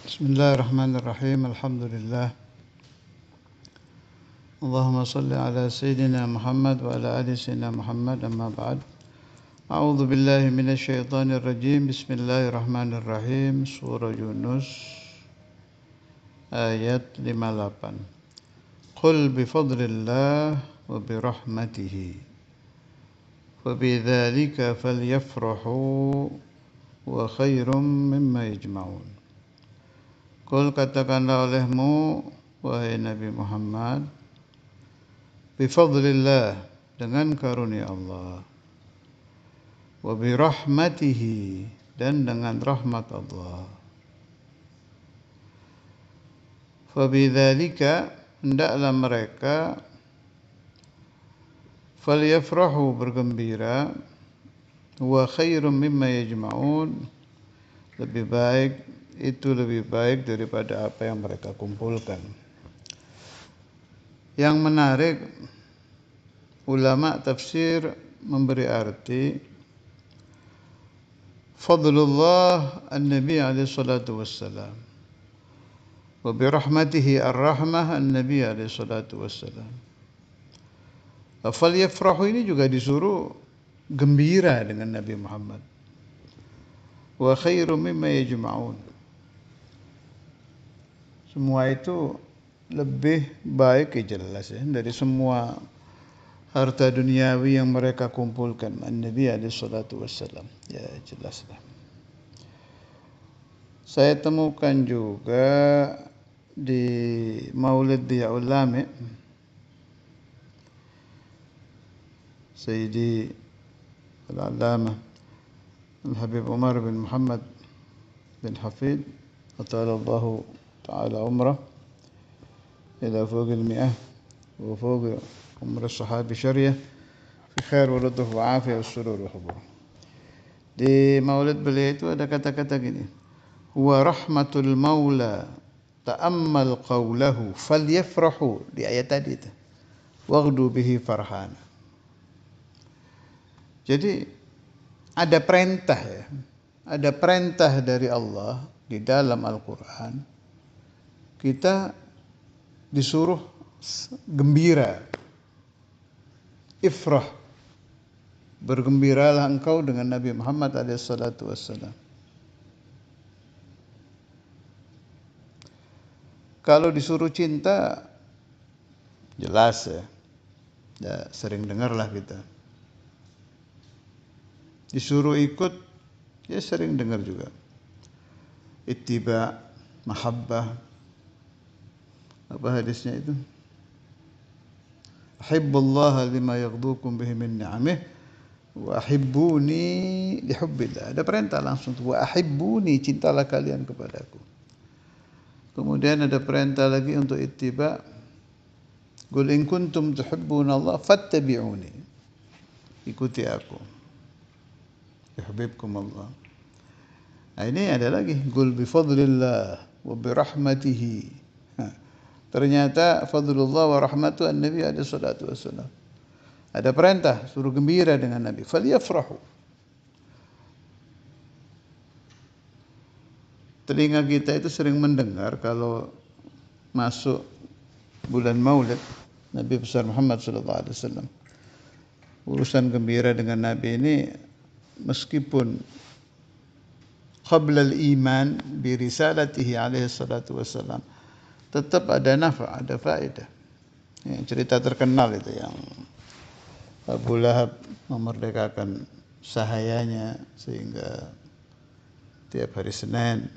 Bismillahirrahmanirrahim. Alhamdulillah. Allahumma salli ala Sayyidina Muhammad wa ala ali Sayyidina Muhammad, amma ba'd. A'udzu billahi minasy syaithanir rajim. Bismillahirrahmanirrahim. Surah Yunus ayat 58. Qul bi fadlillah wa bi rahmatihi fa bidzalika falyafrahu wa khairum mimma yajma'un. Qul, katakanlah olehmu wahai Nabi Muhammad, bifadlillah, dengan karunia Allah, wa birahmatihi, dan dengan rahmat Allah. Fabidzalika, hendaklah mereka, falyafrahu, bergembira, wa khairum mimma yajma'un, lebih baik daripada apa yang mereka kumpulkan. Yang menarik, ulama tafsir memberi arti fadlullah an-nabi alaihi salatu wassalam wa birahmatihi ar-rahmah an-nabi alaihi salatu wassalam. Falyafrahu ini juga disuruh gembira dengan Nabi Muhammad. Wa khairum mimma yajma'un. Semua itu lebih baik, ya jelas ya, dari semua harta duniawi yang mereka kumpulkan. An-Nabi alaihi salatu wassalam. Ya jelaslah. Saya temukan juga di Maulid Diya'ul Lami, Sayyidi Al-Allamah Al-Habib Umar bin Muhammad bin Hafid Atalallahu تعالى عمره إلى فوق 100 وفوق عمر الصحابي شرية في خير ولطف وعافية والسرور والحبور. Di maulid beliau itu ada kata-kata gini, huwa rahmatul maula ta'ammal qawlahu falyafrahu, di ayat tadi itu, waghdu bihi farhana. Jadi ada perintah ya, ada perintah dari Allah di dalam Al-Quran. Kita disuruh gembira, ifrah, bergembiralah engkau dengan Nabi Muhammad SAW. Kalau disuruh cinta, jelas ya, sering dengarlah kita. Disuruh ikut, ya sering dengar juga. Ittiba, mahabbah. Apa hadisnya itu? Ahibbullaha lima yaghdukum bihi min ni'amih wa ahibbuni lihubbillah. Ada perintah langsung, wa ahibbuni, cintalah kalian kepadaku. Kemudian ada perintah lagi untuk ittiba. Qul in kuntum tuhibbunallaha fattabi'uni. Ikuti aku. Yuhibbukumullah. Nah, ini ada lagi, qul bi fadlillah wa bi rahmatihi. Ternyata fadlullah wa rahmatu an-nabi alaihi salatu wassalam. Ada perintah suruh gembira dengan Nabi. Falyafrahu. Telinga kita itu sering mendengar kalau masuk bulan Maulid Nabi besar Muhammad sallallahu alaihi wasallam. Urusan gembira dengan Nabi ini meskipun qabla al-iman bi risalatihi alaihi salatu wassalam, tetap ada nafa, ada faedah. Yang cerita terkenal itu yang Abu Lahab memerdekakan sahayanya sehingga tiap hari Senin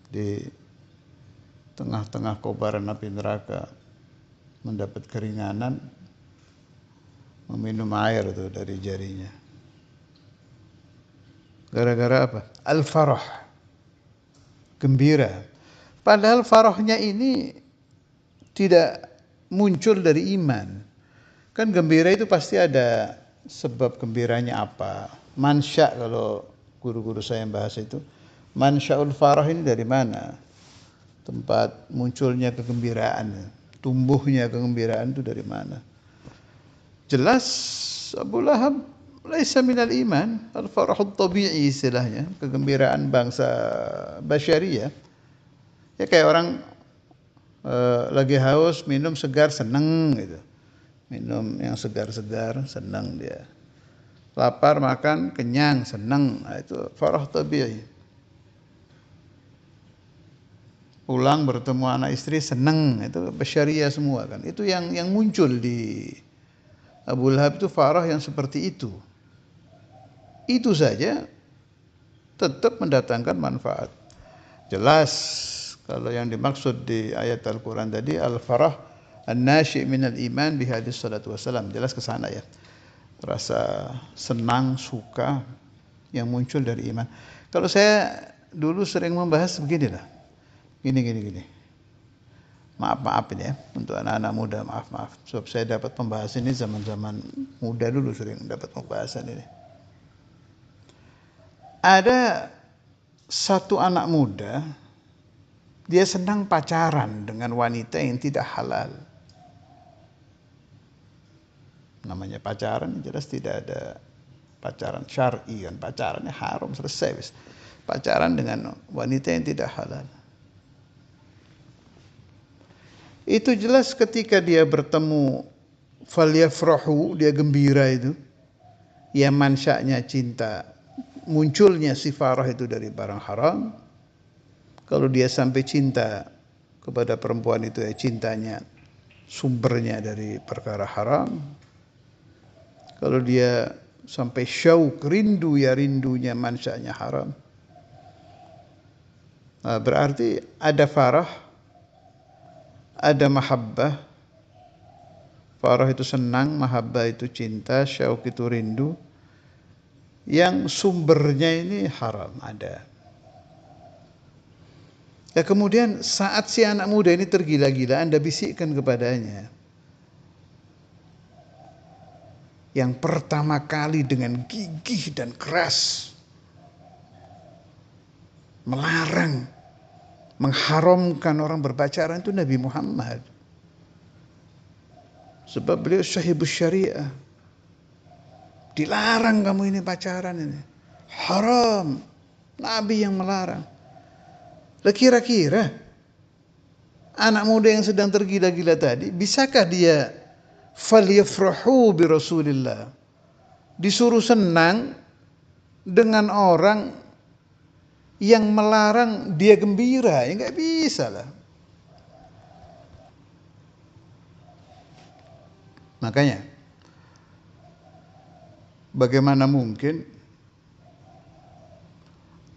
di tengah-tengah kobaran api neraka mendapat keringanan meminum air itu dari jarinya. Gara-gara apa? Al-farah, gembira. Padahal farahnya ini tidak muncul dari iman. Kan gembira itu pasti ada sebab gembiranya apa. Mansya, kalau guru-guru saya yang bahas itu, mansyaul farah ini dari mana? Tempat munculnya kegembiraan, tumbuhnya kegembiraan itu dari mana? Jelas Abu Lahab laisa minal iman, al-farahut tabi'i istilahnya, kegembiraan bangsa basyariyah. Ya kayak orang lagi haus minum segar seneng gitu. Minum yang segar-segar seneng dia. Lapar makan kenyang seneng. Nah, itu farah tabi'i. Pulang bertemu anak istri seneng, itu basyariah semua kan. Itu yang muncul di Abu Lahab itu farah yang seperti itu. Itu saja tetap mendatangkan manfaat. Jelas kalau yang dimaksud di ayat Al-Quran tadi al-farah an-nashi' minal iman bihadis salatu wassalam. Jelas ke sana ya. Rasa senang, suka yang muncul dari iman. Kalau saya dulu sering membahas beginilah. Gini. Maaf ini ya untuk anak-anak muda, maaf. Sebab saya dapat pembahasan ini zaman-zaman muda dulu sering dapat pembahasan ini. Ada satu anak muda, dia senang pacaran dengan wanita yang tidak halal. Namanya pacaran jelas tidak ada pacaran syar'i kan, pacarannya haram selesai. Pacaran dengan wanita yang tidak halal. Itu jelas ketika dia bertemu falyafrahu, dia gembira itu. Ya mansaknya cinta. Munculnya si farah itu dari barang haram. Kalau dia sampai cinta kepada perempuan itu ya cintanya sumbernya dari perkara haram. Kalau dia sampai syauq rindu ya rindunya mansaknya haram. Nah, berarti ada farah, ada mahabbah. Farah itu senang, mahabbah itu cinta, syauq itu rindu. Yang sumbernya ini haram ada. Ya kemudian saat si anak muda ini tergila-gila, Anda bisikkan kepadanya. Yang pertama kali dengan gigih dan keras melarang, mengharamkan orang berpacaran itu Nabi Muhammad. Sebab beliau sahibus syariah. Dilarang kamu ini pacaran ini. Haram. Nabi yang melarang. Lah kira-kira anak muda yang sedang tergila-gila tadi, bisakah dia falyafrahu bi Rasulillah? Disuruh senang dengan orang yang melarang dia gembira, ya enggak bisa lah. Makanya bagaimana mungkin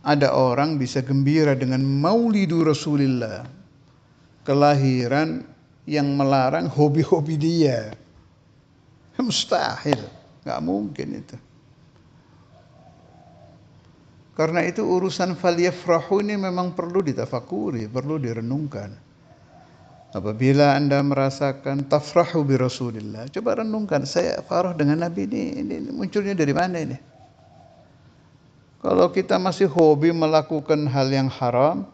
ada orang bisa gembira dengan maulidu Rasulillah, kelahiran yang melarang hobi-hobi dia? Mustahil, nggak mungkin itu. Karena itu urusan falyafrahu ini memang perlu ditafakuri, perlu direnungkan. Apabila Anda merasakan tafrahu bi Rasulillah, coba renungkan, saya farah dengan Nabi ini munculnya dari mana ini? Kalau kita masih hobi melakukan hal yang haram,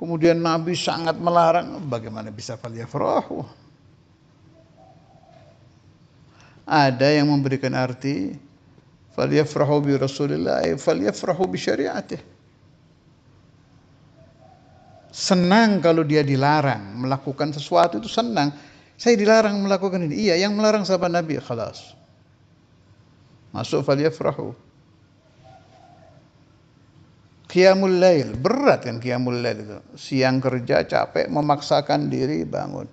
kemudian Nabi sangat melarang, bagaimana bisa falyafrahu? Ada yang memberikan arti falyafrahu bi Rasulillah, falyafrahu bi syariatih. Senang kalau dia dilarang melakukan sesuatu itu senang. Saya dilarang melakukan ini. Iya, yang melarang sahabat Nabi, khalas. Masuk falyafrahu. Qiyamul lail, berat kan qiyamul lail itu. Siang kerja capek, memaksakan diri bangun.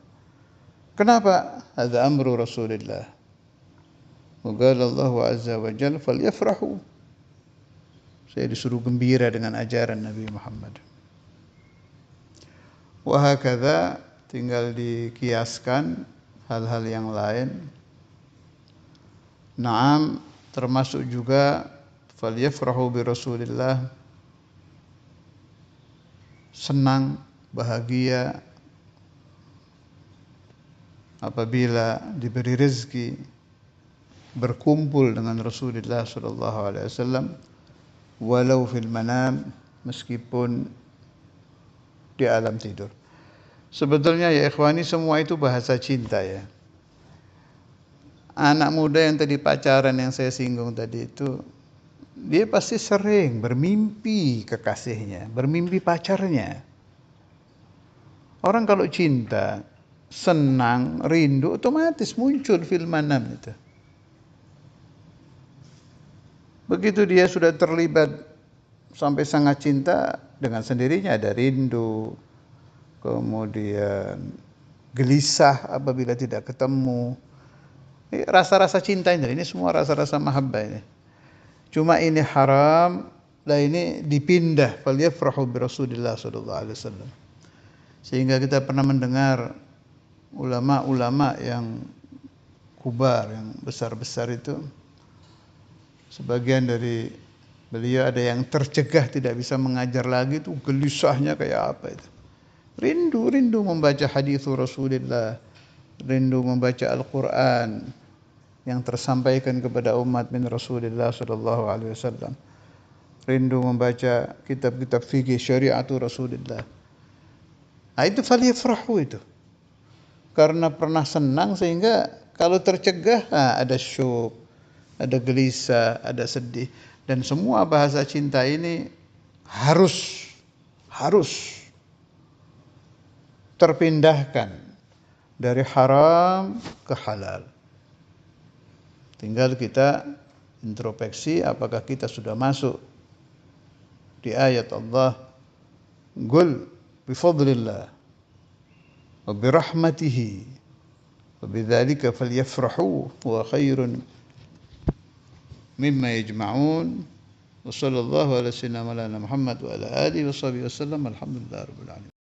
Kenapa? Hadza amru Rasulillah. Wa qala Allah azza wa jalla falyafrahu. Saya disuruh gembira dengan ajaran Nabi Muhammad. Wahakadha, tinggal dikiaskan hal-hal yang lain. Naam, termasuk juga falyafrahu bi Rasulillah, senang, bahagia apabila diberi rezeki berkumpul dengan Rasulullah sallallahu alaihi wasallam walau fil manam, meskipun di alam tidur. Sebetulnya ya ikhwani, semua itu bahasa cinta ya. Anak muda yang tadi pacaran yang saya singgung tadi itu, dia pasti sering bermimpi kekasihnya, bermimpi pacarnya. Orang kalau cinta, senang, rindu, otomatis muncul fil manam itu. Begitu dia sudah terlibat sampai sangat cinta, dengan sendirinya ada rindu, kemudian gelisah apabila tidak ketemu. Rasa-rasa cinta ini semua rasa-rasa mahabbah ini. Cuma ini haram, lah ini dipindah. Falyafrahu bi Rasulillah sallallahu alaihi wasallam. Sehingga kita pernah mendengar ulama-ulama yang kubar, yang besar-besar itu, sebagian dari beliau ada yang tercegah tidak bisa mengajar lagi, itu gelisahnya kayak apa itu. Rindu membaca hadis Rasulullah, rindu membaca Al-Quran yang tersampaikan kepada umat min Rasulullah sallallahu alaihi wasallam. Rindu membaca kitab-kitab fikih syariatu Rasulullah. Nah, itu falyafrahu itu. Karena pernah senang sehingga kalau tercegah ada syuk, ada gelisah, ada sedih, dan semua bahasa cinta ini harus terpindahkan dari haram ke halal. Tinggal kita introspeksi apakah kita sudah masuk di ayat Allah, "Qul bi fadlillah wa bi rahmatihi wa bidzalika falyafrahu wa khairun mimma yajma'un." Wa sallallahu ala sayyidina Muhammad wa ala alihi wa sahbihi wasallam. Alhamdulillah rabbil alamin.